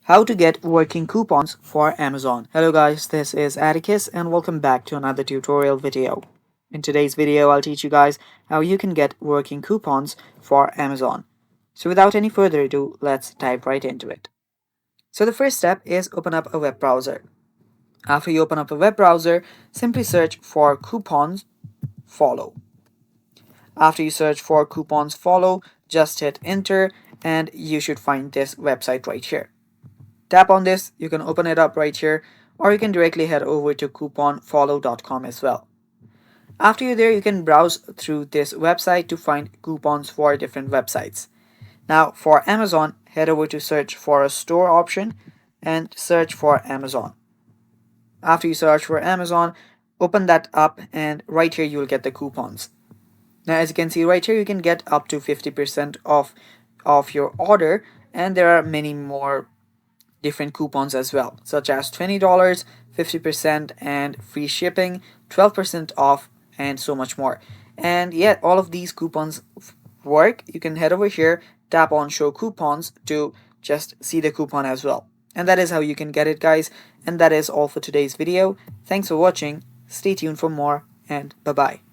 How to get working coupons for Amazon. Hello guys, this is Atticus and welcome back to another tutorial video. In today's video, I'll teach you guys how you can get working coupons for Amazon. So without any further ado, let's dive right into it. So the first step is open up a web browser. After you open up a web browser, simply search for coupons follow. After you search for coupons follow, just hit enter and you should find this website right here. Tap on this, you can open it up right here, or you can directly head over to couponfollow.com as well. After you're there, you can browse through this website to find coupons for different websites. Now for Amazon, head over to search for a store option and search for Amazon. After you search for Amazon, open that up and right here you will get the coupons. Now as you can see right here, you can get up to 50% off your order, and there are many more different coupons as well, such as $20, 50%, and free shipping, 12% off, and so much more. And yet all of these coupons work. You can head over here, tap on show coupons to just see the coupon as well. And that is how you can get it, guys. And that is all for today's video. Thanks for watching. Stay tuned for more, and bye bye.